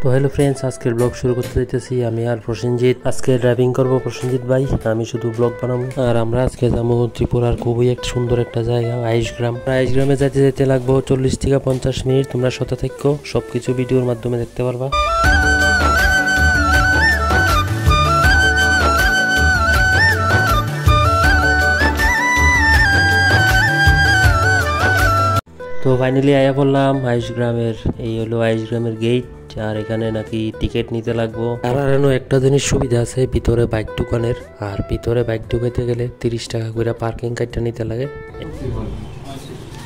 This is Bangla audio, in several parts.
তো হ্যালো ফ্রেন্ডস, আজকের ব্লগ শুরু করতে যাইতেছি আমি আর প্রসেনজিৎ। আজকে ড্রাইভিং করব প্রসেনজিৎ ভাই, আমি শুধু ব্লগ বানাবো। আর আমরা আজকে যাবো ত্রিপুরার খুবই একটা সুন্দর একটা জায়গা আইসগ্রাম। আইসগ্রামে যাইতে যাইতে লাগবো 40 থেকে 50 মিনিট। তোমরা সাথে থাকো, সবকিছু ভিডিওর মাধ্যমে দেখতে পারবা। তো ফাইনালি আয়া পড়লাম আইসগ্রামের। এই হলো আইসগ্রামের গেট। আর এখানে নাকি টিকিট নিতে লাগবো। আর একটা জিনিস সুবিধা আছে, ভিতরে বাইক ঢুকানোর। আর ভিতরে বাইক ঢুকাইতে গেলে 30 টাকা করে পার্কিং কাটটা নিতে লাগে।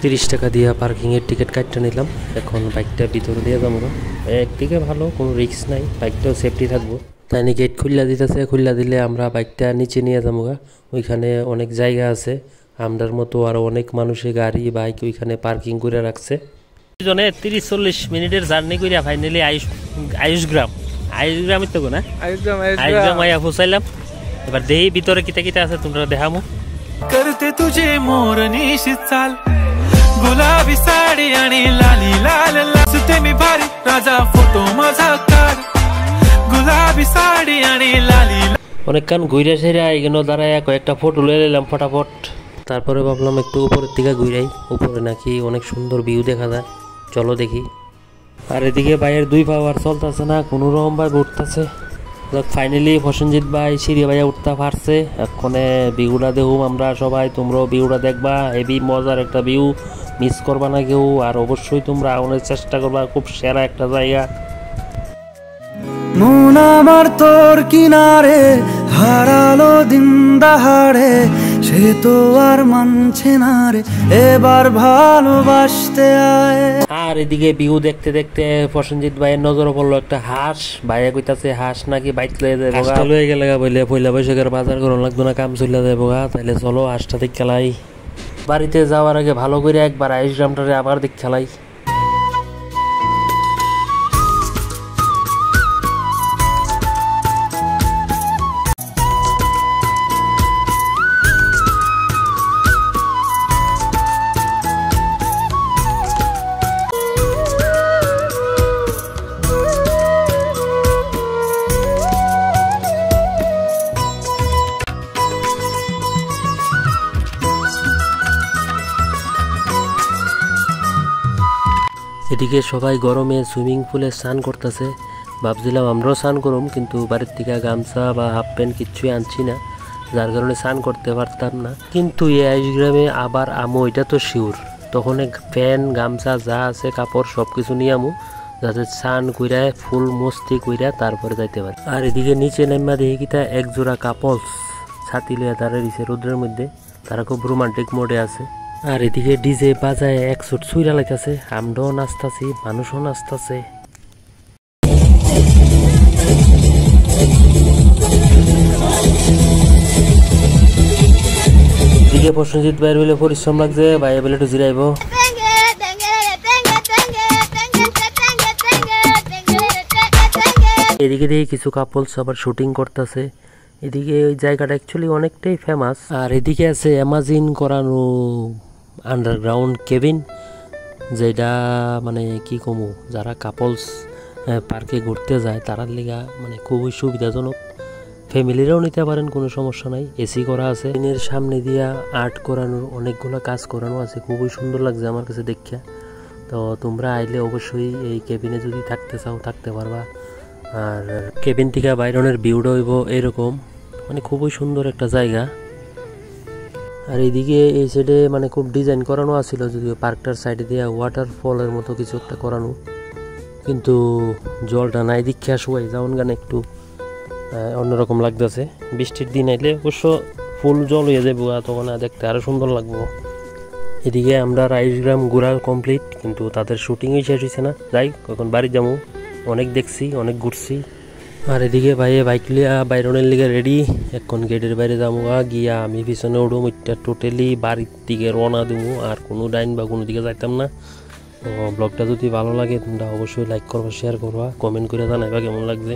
30 টাকা দিয়ে পার্কিং এর টিকিট কাটটা নিলাম। এখন বাইকটা ভিতরে দিয়ে যাবো। একদিকে ভালো, কোনো রিস্ক নাই, বাইকটাও সেফটি থাকবো। তাই নিয়ে গেট খুললা দিতেছে, খুললা দিলে আমরা বাইকটা নিচে নিয়ে যাবো। ওইখানে অনেক জায়গা আছে, আমরার মতো আরো অনেক মানুষের গাড়ি বাইক ওইখানে পার্কিং করে রাখছে। জনে 30-40 মিনিটের জার্নি করিয়া ফাইনালি আইসগ্রাম তো না আইসগ্রাম আইয়া পৌঁছাইলাম। এবার দেহি ভিতরে কিতা কিতা আছে তোমরা দেখামু। करते तुझे मोरनीश चाल गुलाबी साडी आणि लाली लाल लाजते मी भारी राजा फोटो माझा काढ गुलाबी साडी आणि लाली। অনেকক্ষণ ঘুরে সেরা এখানে দাঁড়ায় কয়েকটা ফটো লয়ে নিলাম ফটাফট। তারপরে ভাবলাম একটু উপরের দিকে ঘুরাই, উপরে নাকি অনেক সুন্দর ভিউ দেখা যায়, চলো দেখি। আর এদিকে ভাইয়ের 2 পাওয়ার চলতেছে না, কোনো রকম ভাই উঠতেছে। ফাইনালি প্রসেনজিৎ ভাই সিঁড়ি ভাইয়া উঠতে পারছে। এক্ষণে ভিউটা দেখুম আমরা সবাই, তোমরাও ভিউটা দেখবা। হেভি মজার একটা ভিউ, মিস করবা না কেউ। আর অবশ্যই তোমরা আউনের চেষ্টা করবা, খুব সেরা একটা জায়গা। মন আমার তোর কিনারে হারালো দিন দাহাড়ে, সে তো আর মানছে না রে, এবার ভালোবাসতে আয়। আর এদিকে ভিউ দেখতে দেখতে প্রসেনজিৎ ভাইয়ের নজরে পড়লো একটা হাঁস। ভাইয়া কইতাছে হাঁস নাকি বাইক লয়ে যাবো, হাঁসটা লয়ে গেলে বলে পয়লা বৈশাখের বাজার করানো লাগতো না, কাম চলে যাবো। তাইলে চলো হাঁসটা দেখ খেলাই। বাড়িতে যাওয়ার আগে ভালো করে একবার আইসগ্রামটারে আবার দেখ খেলাই। এদিকে সবাই গরমে সুইমিং পুলে স্নান করতেছে। ভাবছিলাম আমরাও স্নান করুম, কিন্তু বাড়ির থেকে গামছা বা হাফ প্যান্ট কিচ্ছুই আনছি না, যার কারণে স্নান করতে পারতাম না। কিন্তু এই আইসগ্রামে আবার আমো, এটা তো শিওর, তখন প্যান্ট গামছা যা আছে কাপড় সব কিছু নিয়ে আমু, যাতে স্নান কইরা ফুল মস্তি কইরা তারপরে যাইতে পারি। আর এদিকে নিচে নেমা দেখি কিতা এক জোড়া কাপলস ছাতি লইয়া দাঁড়িয়ে দিছে রোদ্রের মধ্যে, তারা খুব রোমান্টিক মোডে আছে। আর এদিকে ডিজে বাজায় এক সুট ছুইরা লাইতাছে, আমরাও নাচতাছি, মানুষও নাচতাছে। এদিকে প্রসেনজিৎ ভাইয়ের বলে পরিশ্রম লাগছে, ভাইয়া বলে একটু জিরাইব। এদিকে দেখি কিছু কাপলস আবার শুটিং করতেছে। এদিকে ওই জায়গাটা অ্যাকচুয়ালি অনেকটাই ফেমাস। আর এদিকে আছে অ্যামাজিন করানো আন্ডারগ্রাউন্ড কেবিন, যেটা মানে কি কমু, যারা কাপলস পার্কে ঘুরতে যায় তারার লিগা মানে খুবই সুবিধাজনক। ফ্যামিলিরাও নিতে পারেন, কোনো সমস্যা নাই। এসি করা আছে, এর সামনে দিয়া আর্ট করানোর অনেকগুলো কাজ করানো আছে, খুবই সুন্দর লাগছে আমার কাছে দেখিয়া। তো তোমরা আইলে অবশ্যই এই কেবিনে যদি থাকতে চাও থাকতে পারবা। আর কেবিন থেকে বাইরনের ভিউটা হইব এরকম, মানে খুবই সুন্দর একটা জায়গা। আর এইদিকে এই সাইডে মানে খুব ডিজাইন করানো আছিল, যদিও পার্কটার সাইডে দিয়ে ওয়াটারফলের মতো কিছু একটা করানো, কিন্তু জলটা নাই দীক্ষা শুয়াই যাওন গানে একটু অন্যরকম লাগতেছে। বৃষ্টির দিন আইলে অবশ্য ফুল জল হয়ে যাবো, তখন দেখতে আরো সুন্দর লাগবো। এদিকে আমরা আইসগ্রাম ঘোরা কমপ্লিট, কিন্তু তাদের শুটিংই শেষ হয়েছে না। যাই এখন বাড়ি যাবো, অনেক দেখছি, অনেক ঘুরছি। আর এদিকে ভাইয়ে বাইক লিয়া বাইরনের লিগে রেডি, এখন গেটের বাইরে যাবো গিয়া আমি পিছনে উঠুম, এটা টোটালি বাড়ির দিকে রওনা দেবো, আর কোনো ডাইন বা কোনো দিকে যাইতাম না। তো ব্লগটা যদি ভালো লাগে তোমরা অবশ্যই লাইক করবা, শেয়ার করবা, কমেন্ট করে জানাইবা কেমন লাগছে।